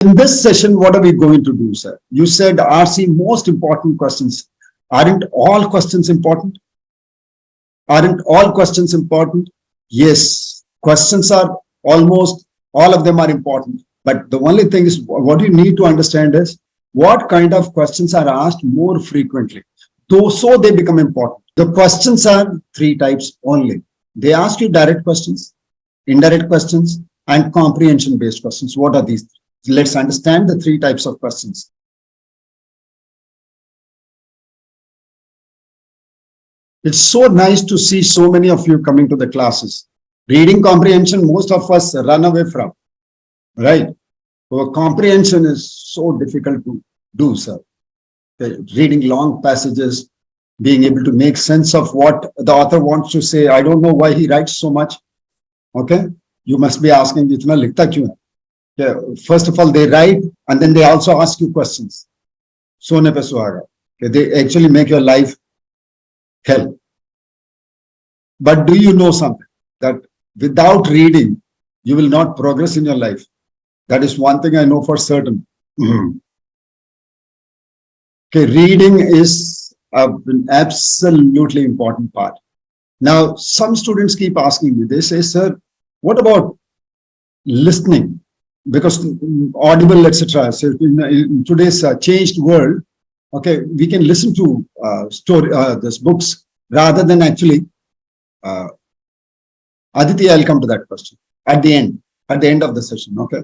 In this session, what are we going to do, sir? You said RC most important questions. Aren't all questions important? Aren't all questions important? Yes, questions are almost all of them are important. But the only thing is what you need to understand is what kind of questions are asked more frequently. So they become important. The questions are three types only. They ask you direct questions, indirect questions, and comprehension-based questions. What are these? Let's understand the three types of questions. It's so nice to see so many of you coming to the classes. Reading comprehension, most of us run away from, right? So comprehension is so difficult to do, sir. Reading long passages, being able to make sense of what the author wants to say. I don't know why he writes so much. Okay, you must be asking, "Itna likhta kyun hai?" Yeah, first of all, they write and then they also ask you questions. Sone pe suhaga. They actually make your life hell. But do you know something? That without reading, you will not progress in your life. That is one thing I know for certain. Okay, reading is an absolutely important part. Now, some students keep asking me, they say, "Sir, what about listening?" Because audible, etc. So in today's changed world, okay, we can listen to these books rather than actually. Aditi, I'll come to that question at the end of the session. Okay,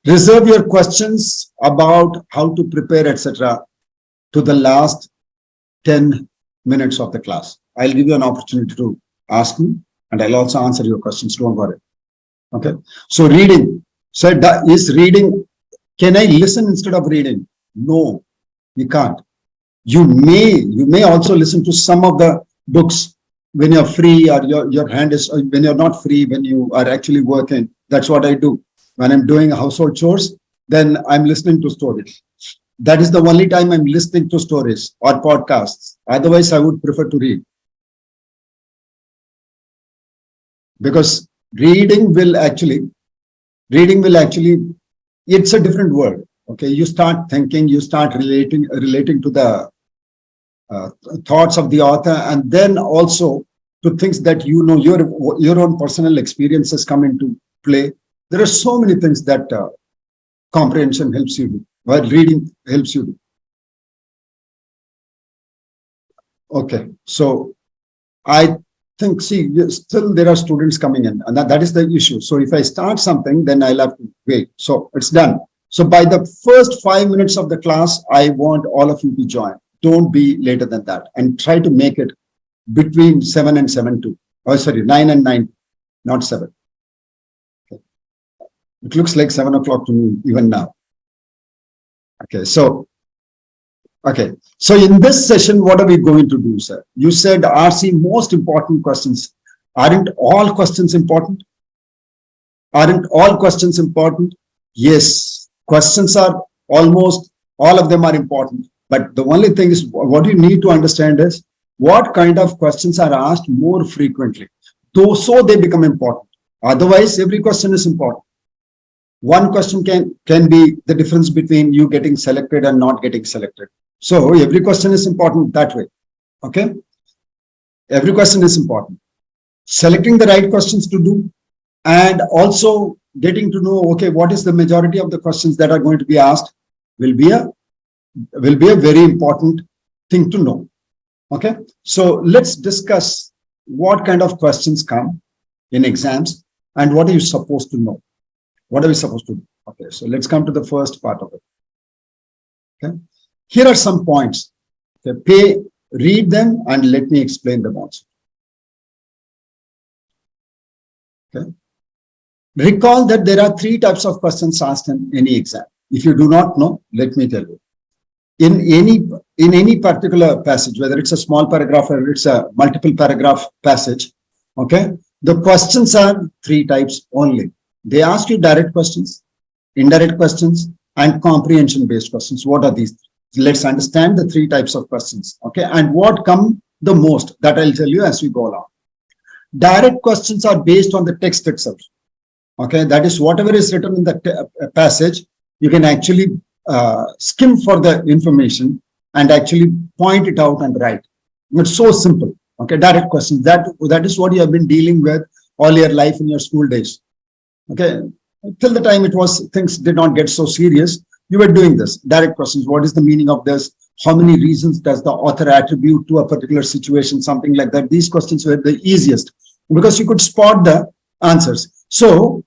reserve your questions about how to prepare, etc. to the last 10 minutes of the class. I'll give you an opportunity to ask me, and I'll also answer your questions. Don't worry. Okay, so reading. So is reading, can I listen instead of reading? No, you can't. You may also listen to some of the books when you're free, or your hand is, when you're not free, when you are actually working. That's what I do. When I'm doing household chores, then I'm listening to stories. That is the only time I'm listening to stories or podcasts. Otherwise, I would prefer to read. Because reading will actually, it's a different world. Okay, you start thinking, you start relating to the thoughts of the author, and then also to things that your own personal experiences come into play. There are so many things that comprehension helps you do, while reading helps you do. Okay, so I think, see, still there are students coming in, and that is the issue. So if I start something, then I'll have to wait. So it's done. So by the first 5 minutes of the class, I want all of you to join. Don't be later than that, and try to make it between 7 and 7:02. Oh, sorry, 9 and 9, not 7. Okay. It looks like 7 o'clock to me even now. Okay, so in this session, what are we going to do, sir? You said RC most important questions. Aren't all questions important? Aren't all questions important? Yes, questions are almost all of them are important. But the only thing is what you need to understand is what kind of questions are asked more frequently. So they become important. Otherwise, every question is important. One question can be the difference between you getting selected and not getting selected. So every question is important that way. Okay, every question is important. Selecting the right questions to do, and also getting to know, okay, what is the majority of the questions that are going to be asked will be a very important thing to know. Okay, so let's discuss what kind of questions come in exams and what are you supposed to know. What are we supposed to do? Okay, so let's come to the first part of it. Okay, here are some points. Okay, read them and let me explain them also. Okay, recall that there are three types of questions asked in any exam. If you do not know, let me tell you. In any particular passage, whether it's a small paragraph or it's a multiple paragraph passage, okay, the questions are three types only. They ask you direct questions, indirect questions, and comprehension-based questions. What are these? Let's understand the three types of questions, okay, and what come the most, that I'll tell you as we go along. Direct questions are based on the text itself. Okay, that is whatever is written in the passage, You can actually skim for the information and actually point it out and write. It's so simple. Okay, direct questions. That is what you have been dealing with all your life in your school days. Okay, till the time things did not get so serious, you were doing this. Direct questions. What is the meaning of this? How many reasons does the author attribute to a particular situation? Something like that. These questions were the easiest because you could spot the answers. So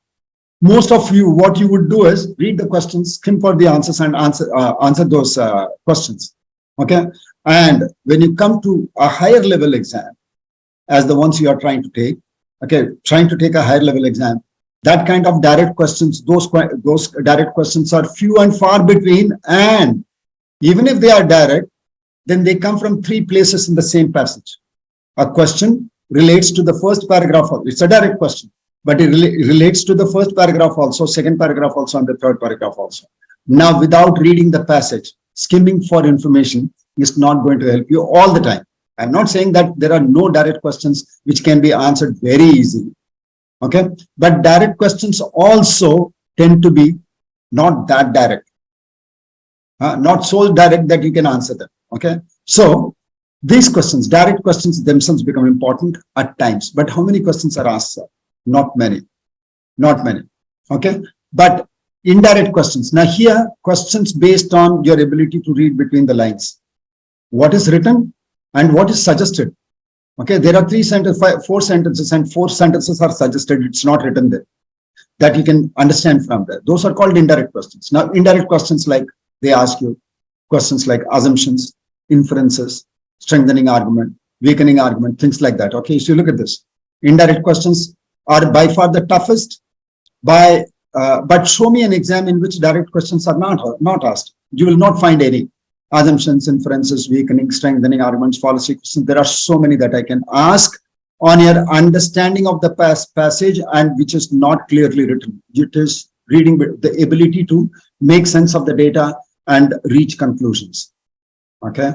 most of you, what you would do is read the questions, skim for the answers, and answer those questions. Okay, and when you come to a higher level exam, as the ones you are trying to take, okay, trying to take a higher level exam, that kind of direct questions, those direct questions are few and far between, and even if they are direct, then they come from 3 places in the same passage. A question relates to the first paragraph. It's a direct question, but it relates to the first paragraph also, second paragraph also, and the third paragraph also. Now, without reading the passage, skimming for information is not going to help you all the time. I'm not saying that there are no direct questions which can be answered very easily. Okay, but direct questions also tend to be not that direct, not so direct that you can answer them. Okay, so these questions, direct questions themselves, become important at times. But how many questions are asked, sir? Not many, not many. Okay, but indirect questions. Now here, questions based on your ability to read between the lines. What is written and what is suggested. Okay, there are 4 sentences, and 4 sentences are suggested. It's not written there. That you can understand from there. Those are called indirect questions. Now, indirect questions, like they ask you questions like assumptions, inferences, strengthening argument, weakening argument, things like that. Okay, so you look at this. Indirect questions are by far the toughest. But show me an exam in which direct questions are not asked. You will not find any. Assumptions, inferences, weakening, strengthening arguments, fallacy questions. There are so many that I can ask on your understanding of the passage, and which is not clearly written. It is reading with the ability to make sense of the data and reach conclusions. Okay,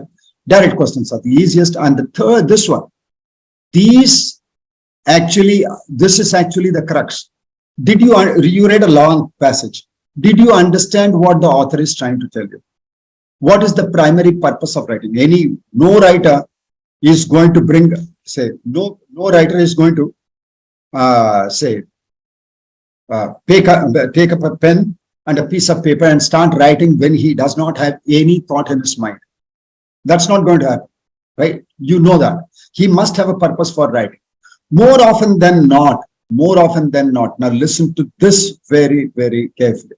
direct questions are the easiest. And the third, this one, this is actually the crux. Did you read a long passage? Did you understand what the author is trying to tell you? What is the primary purpose of writing? No writer is going to no writer is going to take up a pen and a piece of paper and start writing when he does not have any thought in his mind. That's not going to happen, right? You know that. He must have a purpose for writing. More often than not, now listen to this very, very carefully.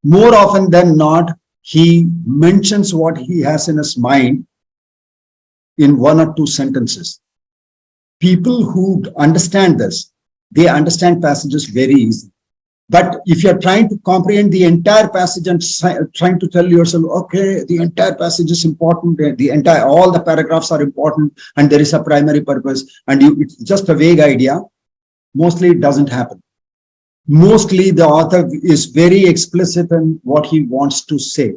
More often than not, he mentions what he has in his mind in 1 or 2 sentences. People who understand this, they understand passages very easily. But if you're trying to comprehend the entire passage and trying to tell yourself, okay, the entire passage is important, all the paragraphs are important, and there is a primary purpose, and it's just a vague idea, mostly it doesn't happen. Mostly the author is very explicit in what he wants to say.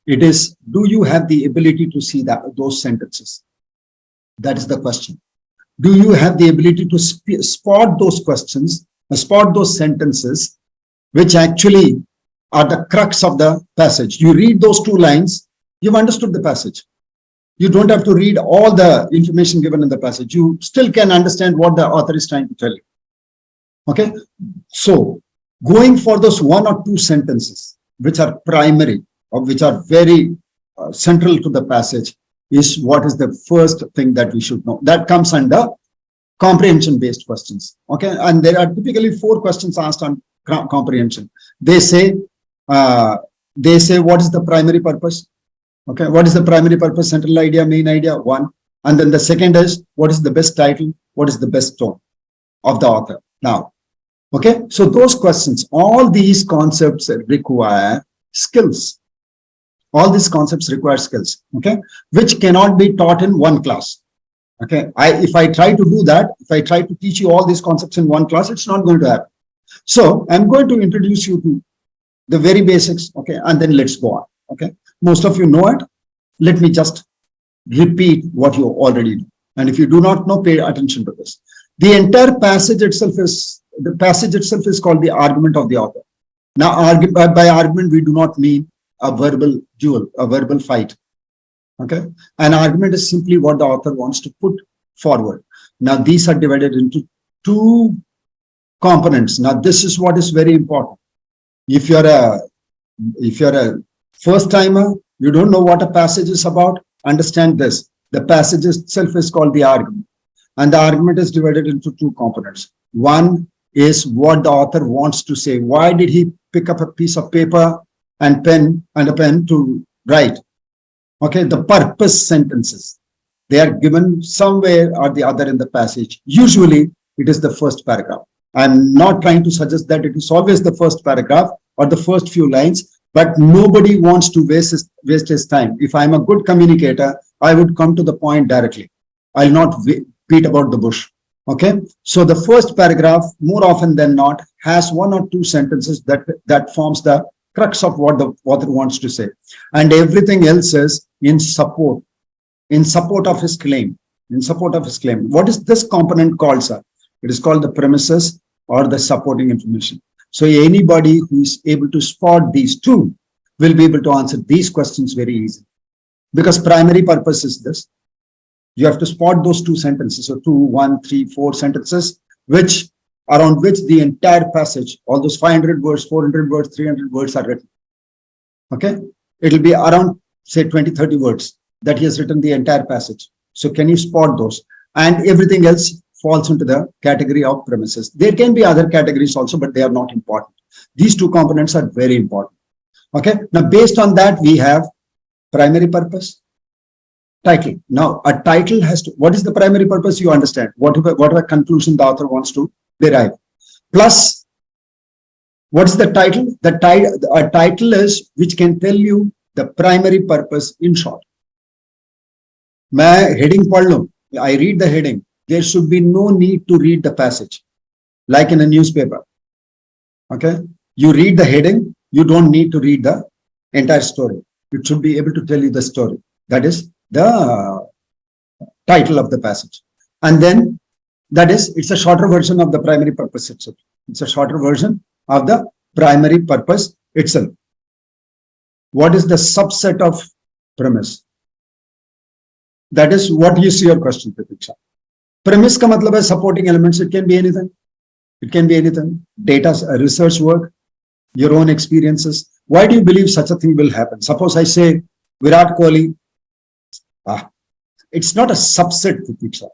It is, do you have the ability to see those sentences? That is the question. Do you have the ability to spot those questions, spot those sentences, which actually are the crux of the passage? You read those 2 lines, you've understood the passage. You don't have to read all the information given in the passage. You still can understand what the author is trying to tell you. Okay, so going for those 1 or 2 sentences, which are primary or which are very central to the passage, is what is the first thing that we should know. That comes under comprehension-based questions. Okay, and there are typically 4 questions asked on comprehension. They say, what is the primary purpose? Okay, what is the primary purpose, central idea, main idea? 1. And then the second is, what is the best title? What is the best tone of the author? Now, okay, so those questions, all these concepts require skills. All these concepts require skills, okay, which cannot be taught in 1 class. Okay, if I try to do that, if I try to teach you all these concepts in 1 class, it's not going to happen. So I'm going to introduce you to the very basics, okay, and then let's go on. Okay, most of you know it. Let me just repeat what you already know. And if you do not know, pay attention to this. The entire passage itself is called the argument of the author. Now, by argument, we do not mean a verbal duel, a verbal fight. Okay. An argument is simply what the author wants to put forward. Now, these are divided into two components. Now, this is what is very important. If you're a first timer, you don't know what a passage is about, understand this. The passage itself is called the argument. And the argument is divided into two components. One is what the author wants to say. Why did he pick up a piece of paper and a pen to write? Okay, the purpose sentences. They are given somewhere or the other in the passage. Usually, it is the first paragraph. I'm not trying to suggest that it is always the first paragraph or the first few lines, but nobody wants to waste his time. If I'm a good communicator, I would come to the point directly. I'll not beat about the bush. Okay, so the first paragraph, more often than not, has one or two sentences that forms the crux of what the author wants to say, and everything else is in support of his claim. What is this component called, sir? It is called the premises or the supporting information. So anybody who is able to spot these two will be able to answer these questions very easily, because primary purpose is this. You have to spot those two sentences, so 2, 1, 3, 4 sentences, around which the entire passage, all those 500 words, 400 words, 300 words are written. Okay, it will be around, say, 20, 30 words that he has written the entire passage. So can you spot those? And everything else falls into the category of premises. There can be other categories also, but they are not important. These two components are very important. Okay, now based on that, we have primary purpose, title. Now, a title has to, what is the primary purpose? You understand whatever conclusion the author wants to derive. Plus, what is the title? A title is which can tell you the primary purpose in short. मैं heading पढ़ लूं, I read the heading. There should be no need to read the passage, like in a newspaper. Okay, you read the heading, you don't need to read the entire story. It should be able to tell you the story. That is the title of the passage. And then that is, it's a shorter version of the primary purpose itself. It's a shorter version of the primary purpose itself. What is the subset of premise? That is what you see your question, Pratiksha. Premise ka matlab hai supporting elements. It can be anything. It can be anything. Data, research work, your own experiences. Why do you believe such a thing will happen? Suppose I say Virat Kohli. It's not a subset, Pratiksha.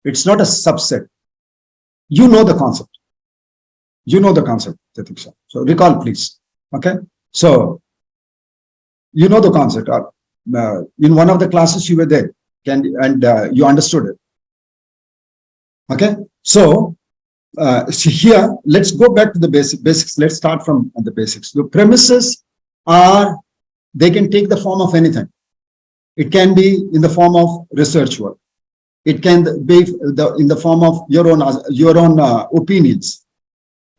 It's not a subset. You know the concept. You know the concept, Pratiksha. So recall, please. Okay. So you know the concept. In one of the classes you were there, and you understood it. Okay. So here, let's go back to the basics. Let's start from the basics. The premises are, they can take the form of anything. It can be in the form of research work. It can be in the form of your own opinions.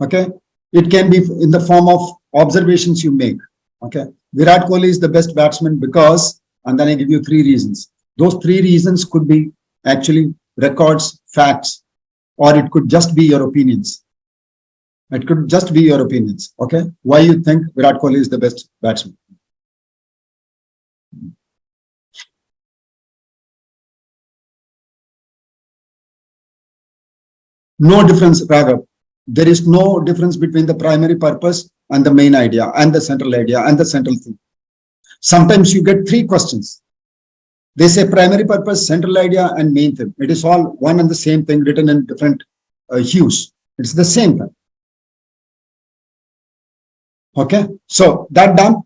Okay. It can be in the form of observations you make. Okay. Virat Kohli is the best batsman because, and then I give you 3 reasons. Those 3 reasons could be actually records, facts, or it could just be your opinions. It could just be your opinions. Okay. Why you think Virat Kohli is the best batsman? No difference, Raghav. There is no difference between the primary purpose and the main idea and the central idea and the central theme. Sometimes you get 3 questions. They say primary purpose, central idea, and main theme. It is all one and the same thing written in different hues. It's the same thing. Okay. So that done.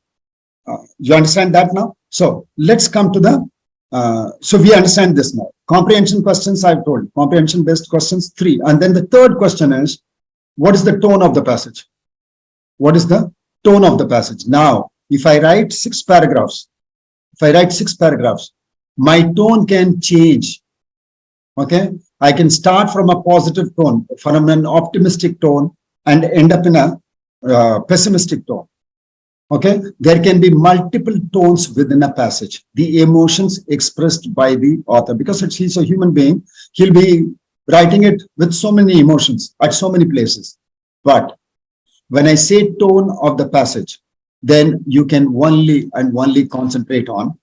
You understand that now? So let's come to the, so we understand this now. Comprehension questions, I've told you. Comprehension based questions, 3. And then the third question is, what is the tone of the passage? What is the tone of the passage? Now, if I write 6 paragraphs, my tone can change. Okay. I can start from a positive tone, from an optimistic tone, and end up in a pessimistic tone. Okay. There can be multiple tones within a passage. The emotions expressed by the author, because he's a human being, he'll be writing it with so many emotions at so many places. But When I say tone of the passage, then you can only and only concentrate on,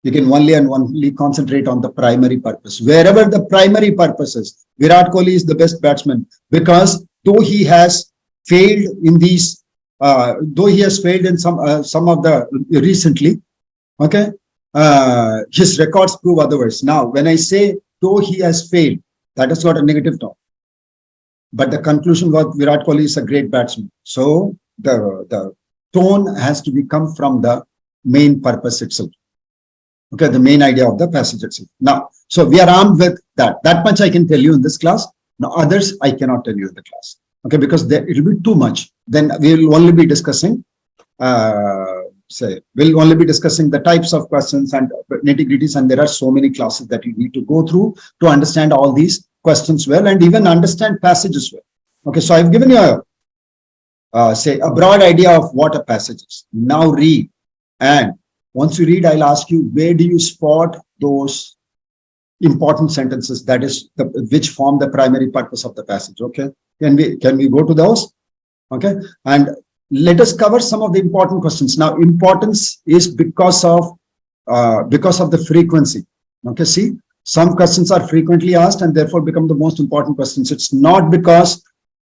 the primary purpose. Wherever the primary purpose is, Virat Kohli is the best batsman, because though he has failed in these, in some of the recently, okay, his records prove otherwise. Now, when I say though he has failed, that has got a negative tone. But the conclusion was Virat Kohli is a great batsman. So the tone has to come from the main purpose itself. Okay, the main idea of the passage itself. Now, so we are armed with that. That much I can tell you in this class. Now, others I cannot tell you in the class. Okay, because it will be too much. Then we will only be discussing, we'll only be discussing the types of questions and nitty-gritties, and there are so many classes that you need to go through to understand all these questions well and even understand passages well. Okay, so I've given you a broad idea of what a passage is. Now read, and once you read, I'll ask you, where do you spot those important sentences, that is, which form the primary purpose of the passage? Okay, can we go to those? Okay, and let us cover some of the important questions. Now, importance is because of the frequency. Okay, see, some questions are frequently asked and therefore become the most important questions. It's not because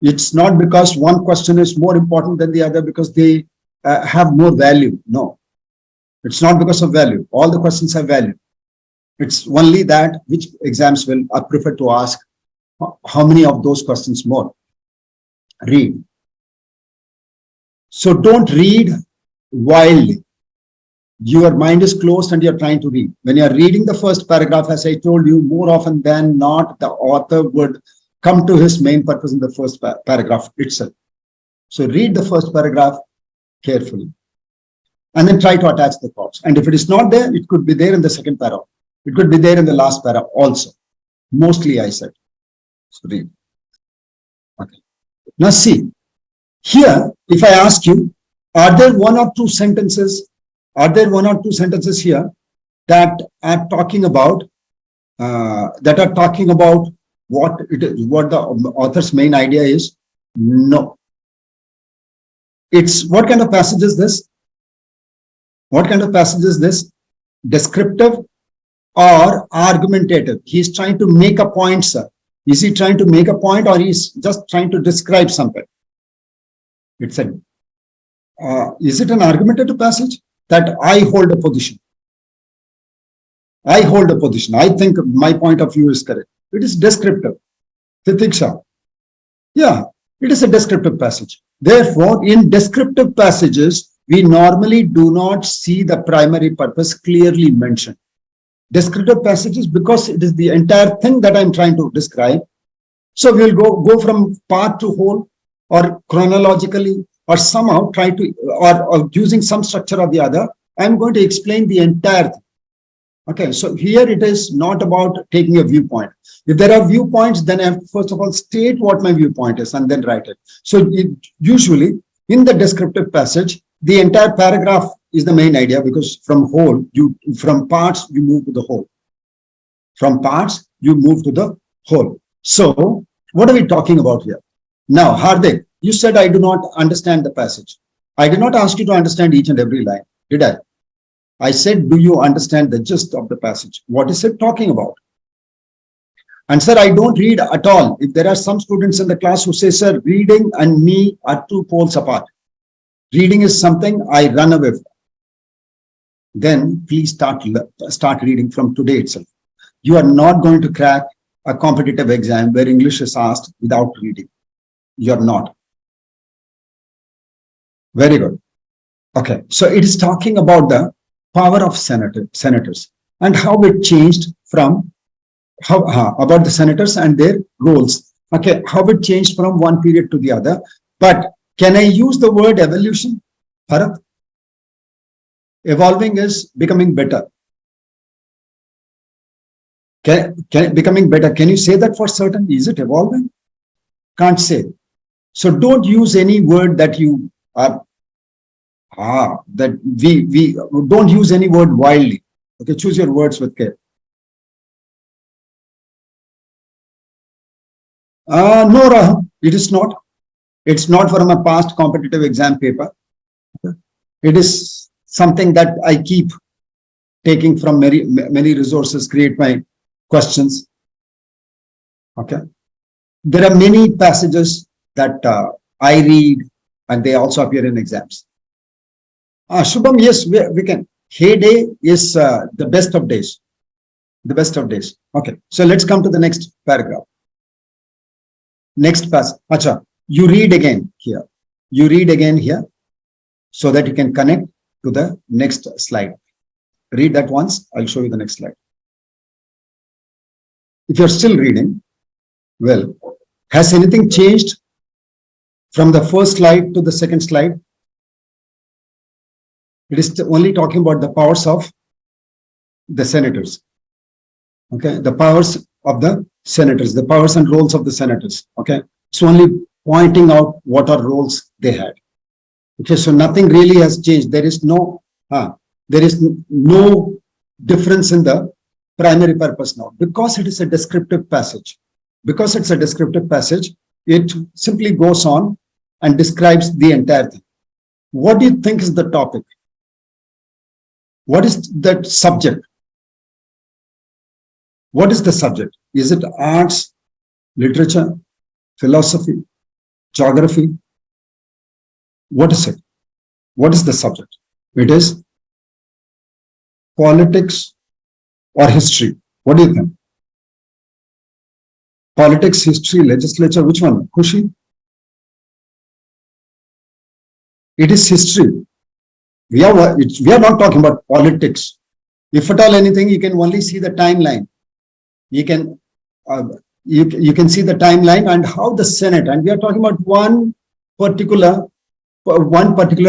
one question is more important than the other because they have more value. No, it's not because of value. All the questions have value. It's only that which exams will prefer to ask how many of those questions more. Read. So don't read wildly. Your mind is closed and you're trying to read. When you're reading the first paragraph, as I told you, more often than not, the author would come to his main purpose in the first paragraph itself. So read the first paragraph carefully and then try to attach the thoughts. And if it is not there, it could be there in the second paragraph. It could be there in the last paragraph also. Mostly, I said. So read. Okay. Now see, here, if I ask you, are there one or two sentences here that are talking about what the author's main idea is? No. It's what kind of passage is this? What kind of passage is this? Descriptive or argumentative? He's trying to make a point, sir. Is he trying to make a point or he's just trying to describe something? It's is it an argumentative passage? That I hold a position. I hold a position. I think my point of view is correct. It is descriptive. Titiksha. Yeah, it is a descriptive passage. Therefore, in descriptive passages, we normally do not see the primary purpose clearly mentioned. Descriptive passages, because it is the entire thing that I'm trying to describe. So we'll go from part to whole, or chronologically, or somehow try to, or using some structure or the other. I'm going to explain the entire thing. Okay, so here it is not about taking a viewpoint. If there are viewpoints, then I have to first of all state what my viewpoint is and then write it. So usually in the descriptive passage, the entire paragraph is the main idea, because from parts you move to the whole. From parts you move to the whole. So what are we talking about here? Now, Hardik, you said I do not understand the passage. I did not ask you to understand each and every line, did I? I said, do you understand the gist of the passage? What is it talking about? And sir, I don't read at all. If there are some students in the class who say, sir, reading and me are 2 poles apart. Reading is something I run away from. Then please start reading from today itself. You are not going to crack a competitive exam where English is asked without reading. You're not. Very good. Okay, so it is talking about the power of senators and how it changed from about the senators and their roles. Okay, how it changed from one period to the other. But can I use the word evolution, Bharat? Evolving is becoming better. Becoming better. Can you say that for certain? Is it evolving? Can't say. So don't use any word that you are. That we don't use any word wildly. Okay, choose your words with care. No, Rahul, it is not. It's not from a past competitive exam paper. It is something that I keep taking from many resources, create my questions. Okay. There are many passages that I read and they also appear in exams. Shubham, yes, we can. Heyday is the best of days. The best of days. Okay. So let's come to the next paragraph. Next passage. Acha, you read again here. You read again here so that you can connect to the next slide. Read that once. I'll show you the next slide. If you're still reading, well, has anything changed from the first slide to the second slide? It is only talking about the powers of the senators. Okay, the powers of the senators, the powers and roles of the senators. Okay, it's only pointing out what are roles they had. Okay, so nothing really has changed. There is no difference in the primary purpose now, because it is a descriptive passage. Because it's a descriptive passage, it simply goes on and describes the entire thing. What do you think is the topic? What is that subject? What is the subject? Is it arts, literature, philosophy, geography? What is it? What is the subject? It is politics or history. What do you think? Politics, history, legislature, which one? Khushi? It is history. We are not talking about politics. If at all anything, you can only see the timeline. You can see the timeline and how the Senate, and we are talking about one particular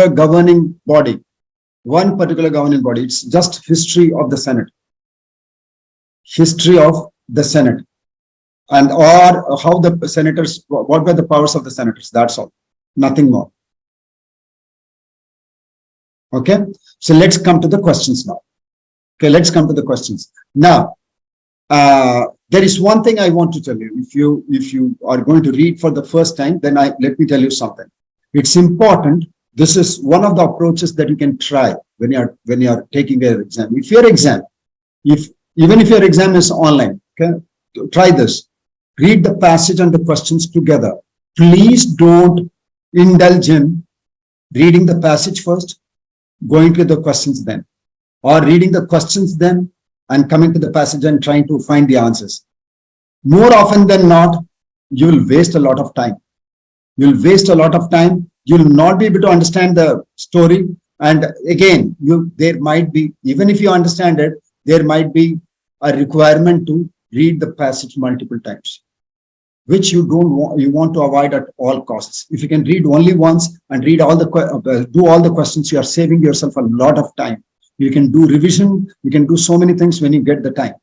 governing body. One particular governing body. It's just history of the Senate. History of the Senate. And or how the senators, what were the powers of the senators? That's all. Nothing more. Okay. So let's come to the questions now. Okay, let's come to the questions. Now, there is one thing I want to tell you. If you are going to read for the first time, then let me tell you something. It's important. This is one of the approaches that you can try when you are taking an exam. Even if your exam is online, okay, try this. Read the passage and the questions together. Please don't indulge in reading the passage first, going to the questions then, or reading the questions then and coming to the passage and trying to find the answers. More often than not, you will waste a lot of time. You'll waste a lot of time. You'll not be able to understand the story. And again, there might be, even if you understand it, there might be a requirement to read the passage multiple times, which you want to avoid at all costs. If you can read only once and read do all the questions, you are saving yourself a lot of time. You can do revision. You can do so many things when you get the time.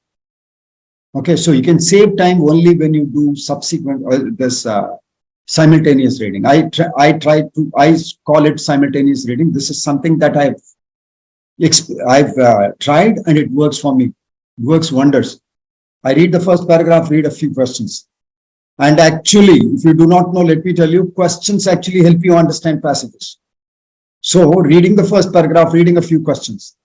Okay, so you can save time only when you do subsequent simultaneous reading. I call it simultaneous reading. This is something that I've tried and it works for me. It works wonders. I read the first paragraph, read a few questions. And actually, if you do not know, let me tell you, questions actually help you understand passages. So reading the first paragraph, reading a few questions.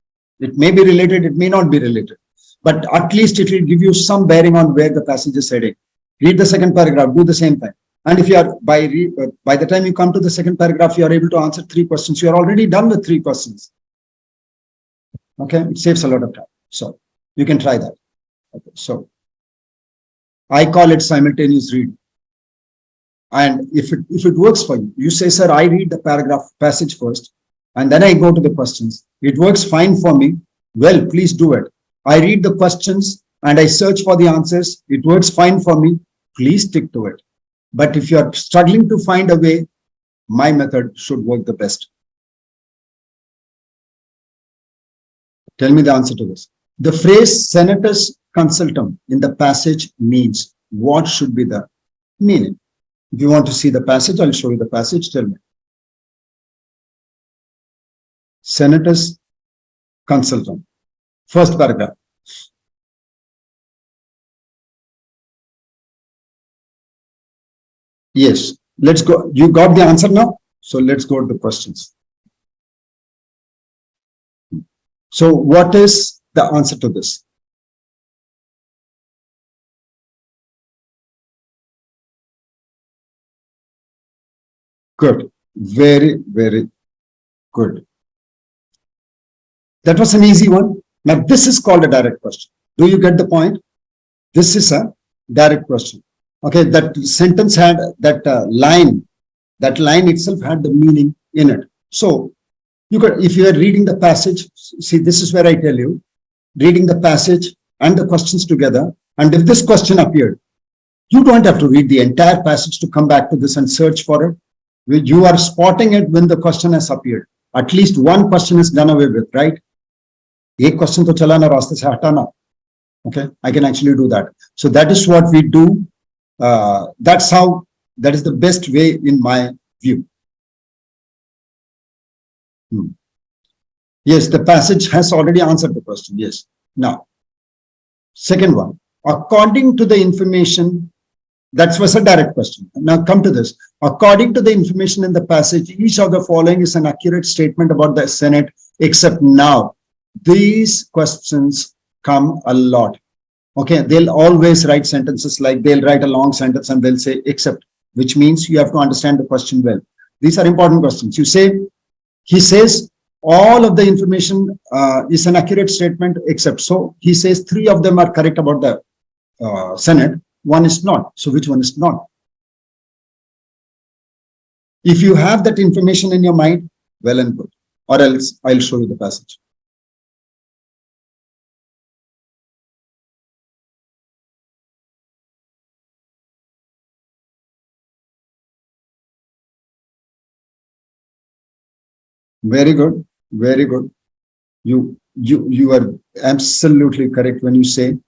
It may be related, it may not be related, but at least it will give you some bearing on where the passage is heading. Read the second paragraph, do the same thing. And if you are, by the time you come to the second paragraph, you are able to answer 3 questions. You are already done with 3 questions. Okay, it saves a lot of time. So you can try that. Okay, so I call it simultaneous reading. And if it works for you, you say, sir, I read the passage first, and then I go to the questions. It works fine for me. Well, please do it. I read the questions and I search for the answers. It works fine for me. Please stick to it. But if you are struggling to find a way, my method should work the best. Tell me the answer to this. The phrase senatus consultum in the passage means, what should be the meaning? If you want to see the passage, I'll show you the passage. Tell me. Senatus consultum. First paragraph. Yes, Let's go. You got the answer now? So let's go to the questions. So what is the answer to this? Good. Very, very good. That was an easy one. Now this is called a direct question. Do you get the point? This is a direct question. Okay, that sentence had that line. That line itself had the meaning in it. So you could, if you are reading the passage, see, this is where I tell you, reading the passage and the questions together. And if this question appeared, you don't have to read the entire passage to come back to this and search for it. You are spotting it when the question has appeared. At least one question is done away with, right? एक question तो चला ना रास्ते से हटाना. Okay, I can actually do that. So that is what we do. That's how, that is the best way in my view. Yes, the passage has already answered the question. Yes. Now, second one, according to the information, that was a direct question. Now come to this. According to the information in the passage, each of the following is an accurate statement about the Senate, except now. These questions come a lot. Okay, they'll always write sentences like they'll write a long sentence and they'll say except, which means you have to understand the question well. These are important questions. You say, he says all of the information is an accurate statement except. So he says 3 of them are correct about the Senate, 1 is not. So which one is not? If you have that information in your mind, well and good, or else I'll show you the passage. Very good, very good. You are absolutely correct when you say,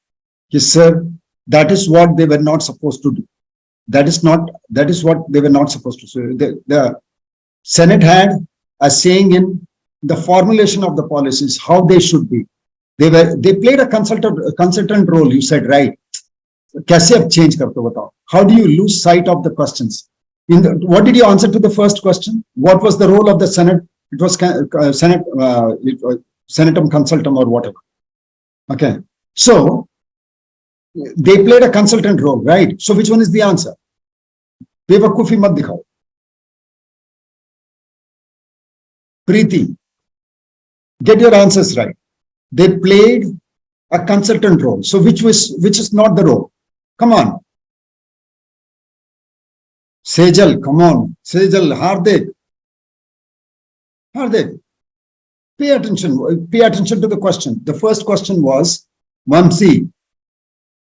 yes, sir, that is what they were not supposed to do. That is what they were not supposed to do. The Senate had a saying in the formulation of the policies, how they should be. They played a consultant role, you said, right? कैसे अब change करते हो बताओ? How do you lose sight of the questions? What did you answer to the first question? What was the role of the Senate? It was Senate, Senatum Consultum or whatever. Okay. So they played a consultant role, right? So which one is the answer? बेवकूफी मत दिखाओ. Preeti, get your answers right. They played a consultant role. So which is not the role? Come on. Sejal, come on. Sejal, Hardik. Hardik, pay attention to the question. The first question was, Mamsi,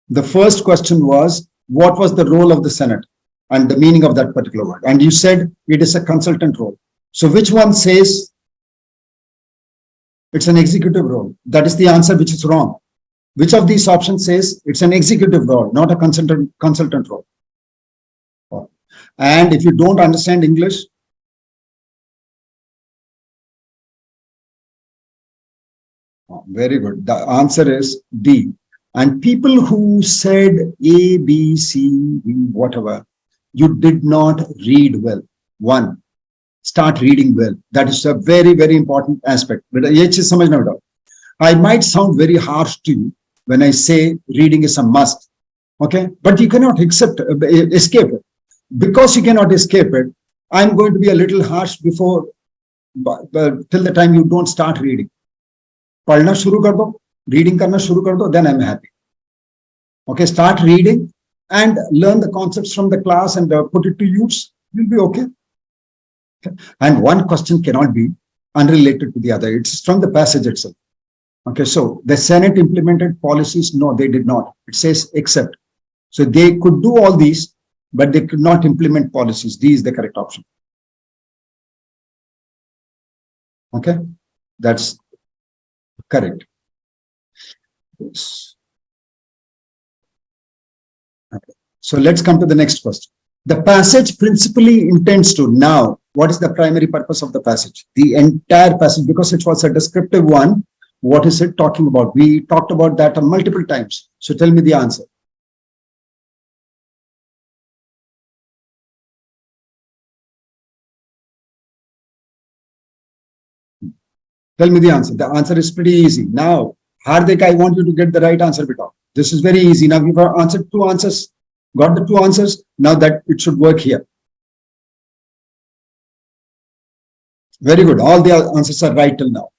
the first question was, what was the role of the Senate and the meaning of that particular word? And you said it is a consultant role. So which one says it's an executive role? That is the answer, which is wrong. Which of these options says it's an executive role, not a consultant role? And if you don't understand English, very good. The answer is D. And people who said A, B, C, D, whatever, you did not read well. 1, start reading well. That is a very, very important aspect. But I might sound very harsh to you when I say reading is a must. Okay, but you cannot escape it. Because you cannot escape it, I'm going to be a little harsh before, till the time you don't start reading. पढ़ना शुरू कर दो, reading करना शुरू कर दो, then I'm happy. Okay, start reading and learn the concepts from the class and put it to use. You'll be okay. And one question cannot be unrelated to the other. It's from the passage itself. Okay, so the Senate implemented policies. No, they did not. It says except. So they could do all these, but they could not implement policies. D is the correct option. Okay, that's correct. Yes. Okay. So let's come to the next question. The passage principally intends to, now, what is the primary purpose of the passage? The entire passage, because it was a descriptive one, what is it talking about? We talked about that multiple times. So tell me the answer. Tell me the answer. The answer is pretty easy. Now, Hardik, I want you to get the right answer, beta. This is very easy. Now you've answered 2 answers, got the 2 answers. Now that it should work here. Very good. All the answers are right till now.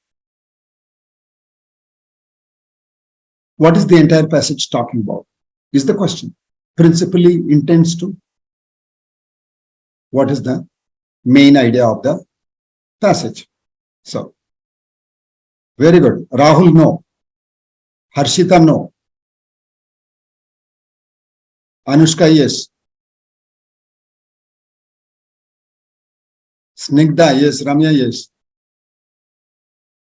What is the entire passage talking about? Is the question. Principally intends to. What is the main idea of the passage? So, very good. Rahul, no. Harshita, no. Anushka, yes. Snigdha, yes. Ramya, yes.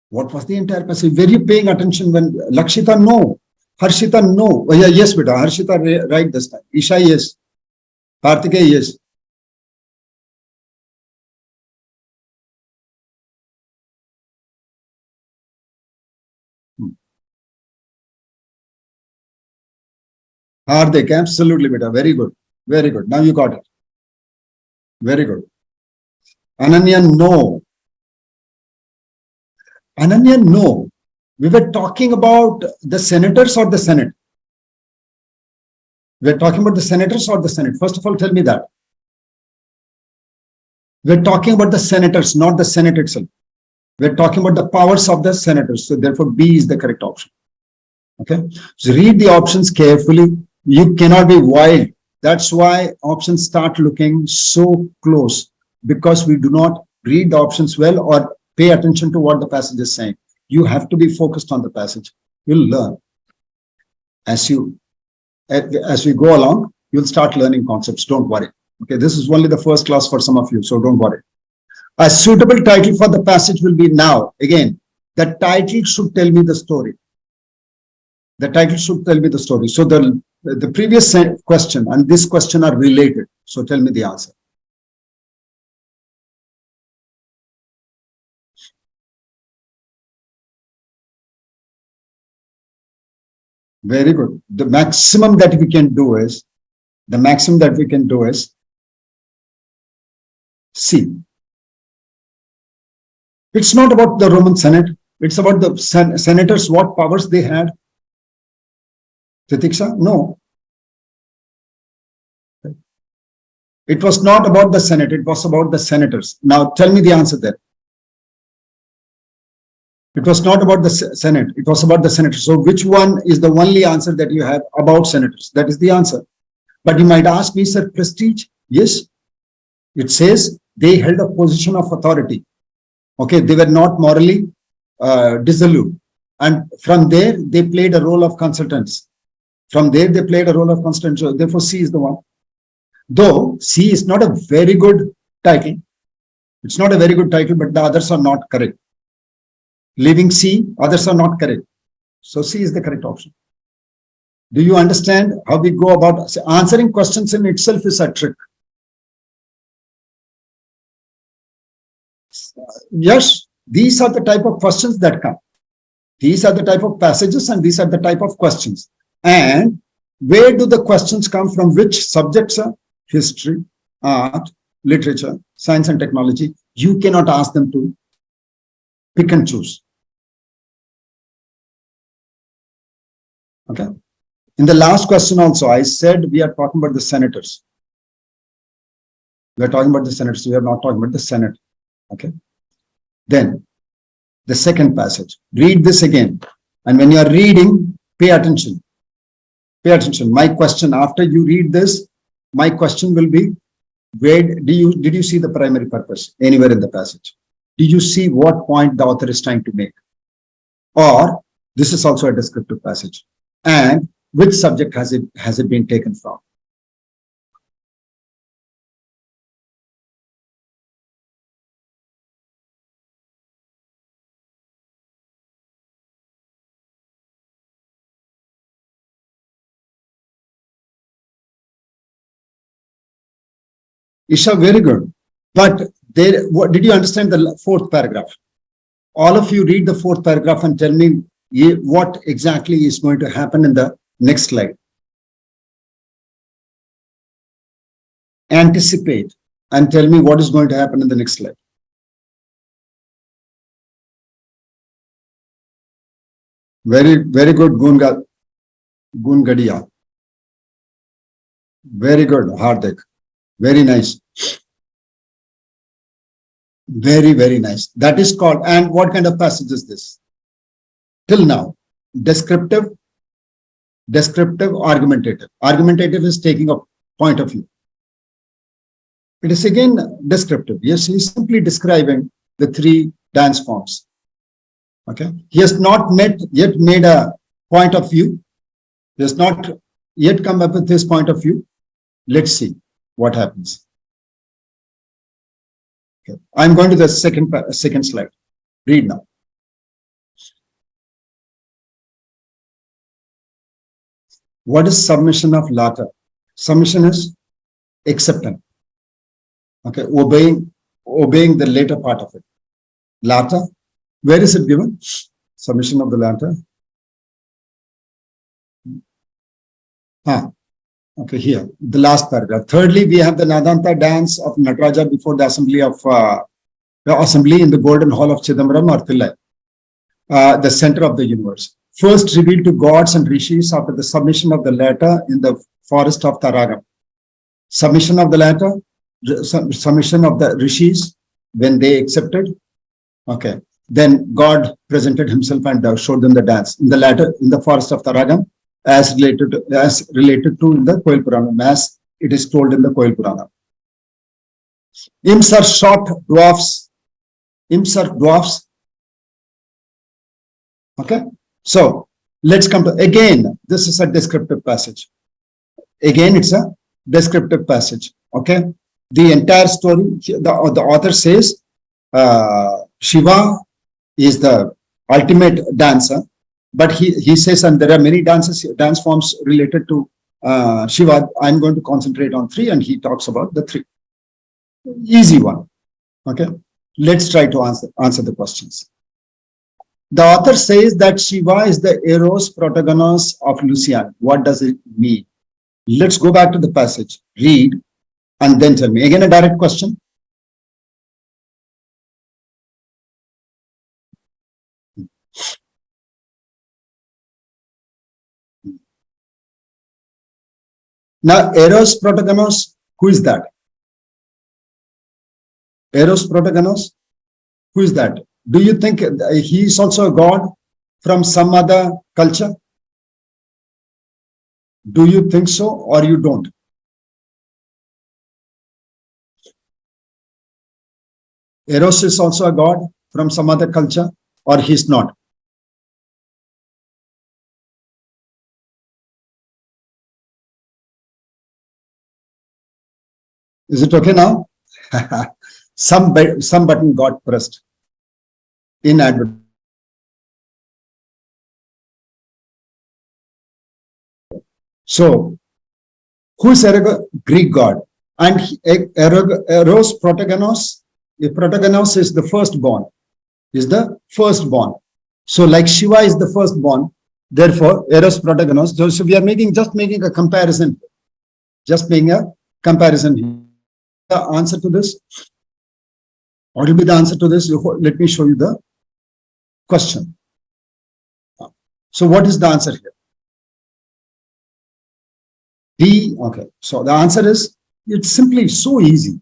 What was the entire passage? Were you paying attention when Lakshita, no. Harshita, no. Oh, yeah, yes, beta. Harshita, right this time. Isha, yes. Kartikeya, yes. Hardik, absolutely, beta. Very good. Very good. Now you got it. Very good. Ananya, no. Ananya, no. We were talking about the senators or the Senate? We're talking about the senators or the Senate? First of all, tell me that. We're talking about the senators, not the Senate itself. We're talking about the powers of the senators. So therefore, B is the correct option. Okay. So read the options carefully. You cannot be wild. That's why options start looking so close, because we do not read the options well or pay attention to what the passage is saying. You have to be focused on the passage. You'll learn. As we go along, you'll start learning concepts. Don't worry. Okay, this is only the first class for some of you, so don't worry. A suitable title for the passage will be now. Again, the title should tell me the story. The title should tell me the story. So the previous question and this question are related. So tell me the answer. Very good. The maximum that we can do is C. It's not about the Roman Senate. It's about the senators, what powers they had. Titiksha? No. It was not about the Senate. It was about the senators. Now tell me the answer there. It was not about the Senate. It was about the senators. So which one is the only answer that you have about senators? That is the answer. But you might ask me, sir, prestige? Yes. It says they held a position of authority. Okay, they were not morally dissolute. And from there, they played a role of consultants. From there, they played a role of consultants. So therefore, C is the one. Though C is not a very good title. It's not a very good title, but the others are not correct. Leaving C, others are not correct. So C is the correct option. Do you understand how we go about answering questions? In itself is a trick. Yes, these are the type of questions that come. These are the type of passages and these are the type of questions. And where do the questions come from? Which subjects are? History, art, literature, science and technology. You cannot ask them to pick and choose. Okay. In the last question also, I said we are talking about the senators. We are talking about the senators. We are not talking about the Senate. Okay. Then the second passage. Read this again. And when you are reading, pay attention. Pay attention. My question after you read this, my question will be, where did you see the primary purpose anywhere in the passage? Did you see what point the author is trying to make? Or this is also a descriptive passage. And which subject has it been taken from? Isha, very good. But there, what did you understand the fourth paragraph? All of you read the fourth paragraph and tell me what exactly is going to happen in the next slide. Anticipate and tell me what is going to happen in the next slide. Very good, Gungadia. Very good, Hardik. Very nice. Very nice. That is called, and what kind of passage is this? Till now, descriptive, argumentative. Argumentative is taking a point of view. It is again descriptive. Yes, he is simply describing the three dance forms. Okay. He has not yet made a point of view. He has not yet come up with this point of view. Let's see what happens. Okay. I'm going to the second slide. Read now. What is submission of latter? Submission is acceptance. Okay, obeying the later part of it. Latter, where is it given? Submission of the latter. Okay, here, the last paragraph. Thirdly, we have the Nadanta dance of Nataraja before the assembly in the Golden Hall of Chidambaram or Thillai, the center of the universe. First revealed to gods and rishis after the submission of the latter in the forest of Taragam. Submission of the latter, submission of the rishis when they accepted. Okay, then God presented himself and showed them the dance in the latter in the forest of Taragam, as related to in the Koil Puranam, as it is told in the Koil Puranam. Imps are short dwarfs. Imps are dwarfs. Okay, so let's come to, again, this is a descriptive passage. Again, it's a descriptive passage. Okay, the entire story, the author says Shiva is the ultimate dancer, but he says, and there are many dance forms related to Shiva. I'm going to concentrate on three, and he talks about the three. Easy one. Okay, let's try to answer the questions. The author says that Shiva is the Eros protagonist of Lucian. What does it mean? Let's go back to the passage, read, and then tell me. Again, a direct question. Now, Eros protagonist, who is that? Eros protagonist, who is that? Do you think he is also a god from some other culture? Do you think so, or you don't? Eros is also a god from some other culture, or he's not? Is it okay now? Some button got pressed inadvertently. So, who is Greek god? And Eros protagonos. The protagonos is the firstborn. Is the firstborn. So, like Shiva is the firstborn, therefore Eros protagonos. So we are just making a comparison. Just making a comparison. The answer to this. What will be the answer to this? Let me show you the question. So, what is the answer here? D. Okay. So the answer is, it's simply so easy.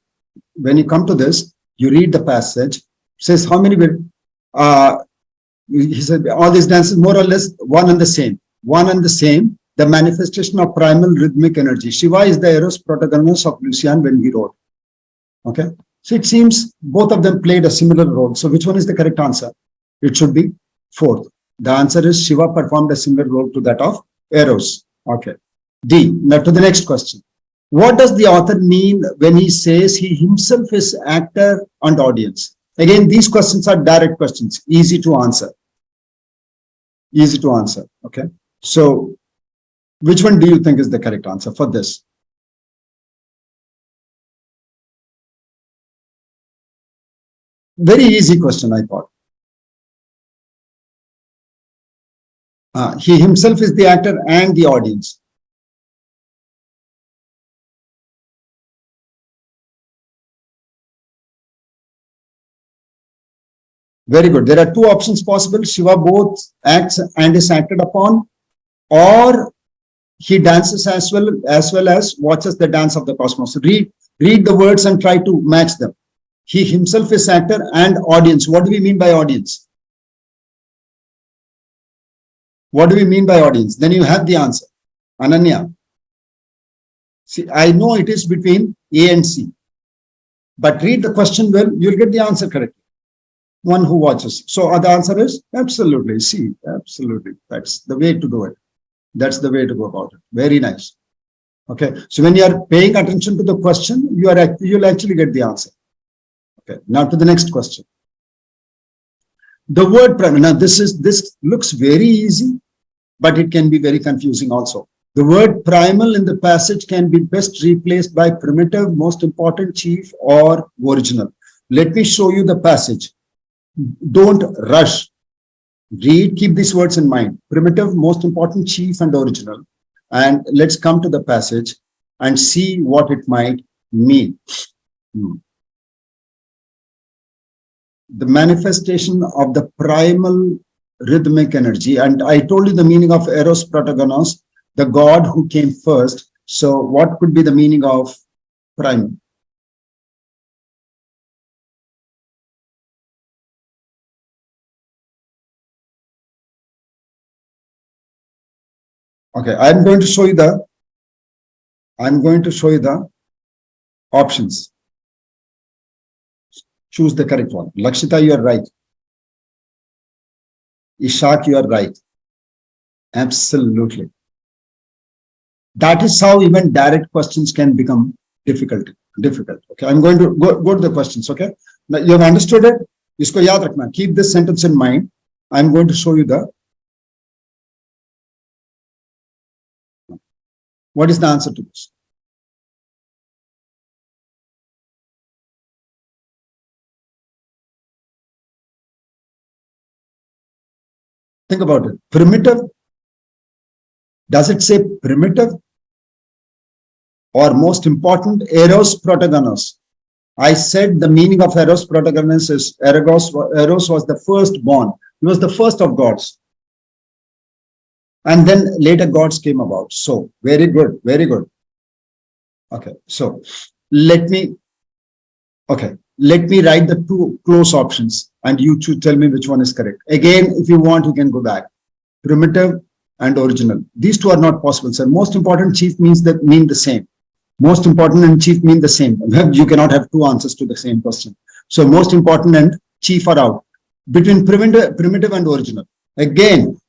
When you come to this, you read the passage. Says how many will. He said all these dances more or less one and the same. One and the same. The manifestation of primal rhythmic energy. Shiva is the Eros protagonist of Lucian when he wrote. Okay. So it seems both of them played a similar role. So which one is the correct answer? It should be fourth. The answer is Shiva performed a similar role to that of Eros. Okay. D. Now to the next question. What does the author mean when he says he himself is actor and audience? Again, these questions are direct questions, easy to answer. Easy to answer. Okay. So which one do you think is the correct answer for this? Very easy question, I thought. He himself is the actor and the audience. Very good. There are two options possible. Shiva both acts and is acted upon, or he dances as well as watches the dance of the cosmos. Read the words and try to match them. He himself is actor and audience. What do we mean by audience? What do we mean by audience? Then you have the answer. Ananya. See, I know it is between A and C, but read the question well, you'll get the answer correctly. One who watches. So the answer is absolutely C. Absolutely. That's the way to do it. That's the way to go about it. Very nice. Okay. So when you are paying attention to the question, you'll actually get the answer. Okay. Now to the next question. The word primal. Now this looks very easy, but it can be very confusing also. The word primal in the passage can be best replaced by primitive, most important, chief, or original. Let me show you the passage. Don't rush. Read, keep these words in mind. Primitive, most important, chief, and original. And let's come to the passage and see what it might mean. The manifestation of the primal rhythmic energy. And I told you the meaning of Eros Protagonos, the god who came first. So what could be the meaning of primal? Okay, I'm going to show you the options. Choose the correct one. Lakshita, you are right. Ishak, you are right. Absolutely. That is how even direct questions can become difficult. Okay, I'm going to go to the questions. Okay, now you have understood it. Isko yaad rakhna. Keep this sentence in mind. I'm going to show you what is the answer to this? Think about it. Primitive. Does it say primitive? Or most important, Eros Protagonos. I said the meaning of Eros Protagonos is Eros was the firstborn. He was the first of gods. And then later gods came about. So very good, very good. Okay, so let me write the two close options and you two tell me which one is correct. Again, if you want, you can go back. Primitive and original. These two are not possible, sir. Most important, chief mean the same. Most important and chief mean the same. You cannot have two answers to the same question. So most important and chief are out. Between primitive and original. Again,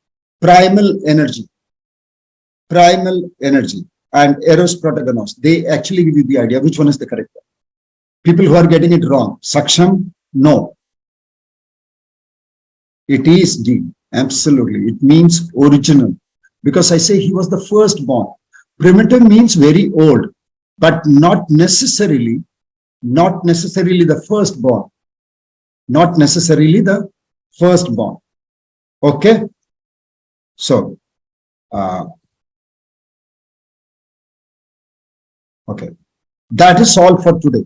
primal energy and Eros Protagonos. They actually give you the idea which one is the correct one. People who are getting it wrong. Saksham, no. It is D. Absolutely. It means original. Because I say he was the firstborn. Primitive means very old, but not necessarily the firstborn. Not necessarily the firstborn. Okay? So, okay. That is all for today.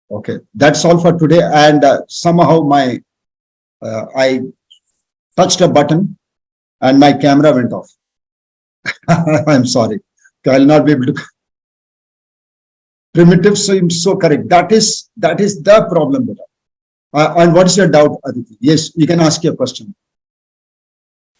Okay. That's all for today. And somehow I touched a button and my camera went off. I'm sorry. I'll not be able to. Primitive seems so correct. That is the problem with it. And what is your doubt, Aditi? Yes, you can ask your question.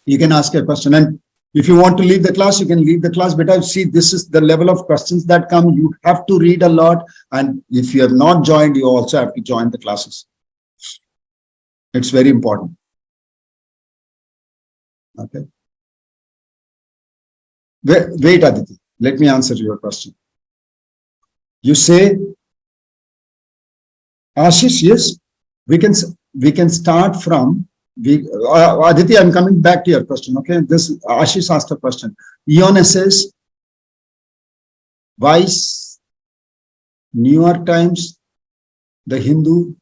You can ask a question. And if you want to leave the class, you can leave the class. But I see this is the level of questions that come. You have to read a lot. And if you have not joined, you also have to join the classes. It's very important. Okay. Wait, Aditi. Let me answer your question. You say, Ashish, yes, we can start from, Aditi, I'm coming back to your question, okay? This Ashish asked a question. Ion says, Vice, New York Times, The Hindu,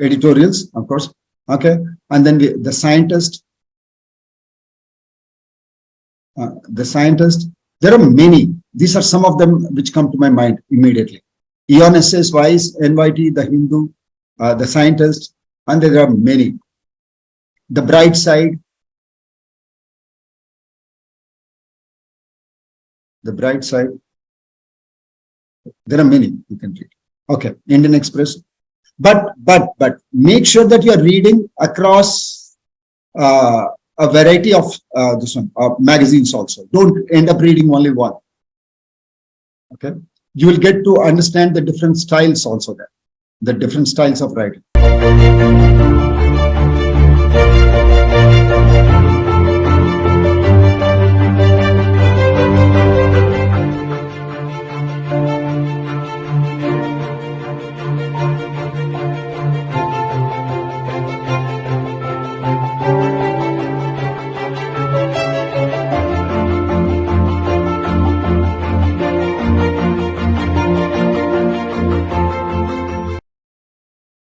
editorials, of course, okay? And then the scientist, there are many. These are some of them which come to my mind immediately. Eon says, Vice, NYT, The Hindu, The Scientist, And there are many. The bright side. The bright side. There are many you can read. Okay, Indian Express. But make sure that you are reading across a variety of magazines also. Don't end up reading only one. Okay, you will get to understand the different styles also there, the different styles of writing.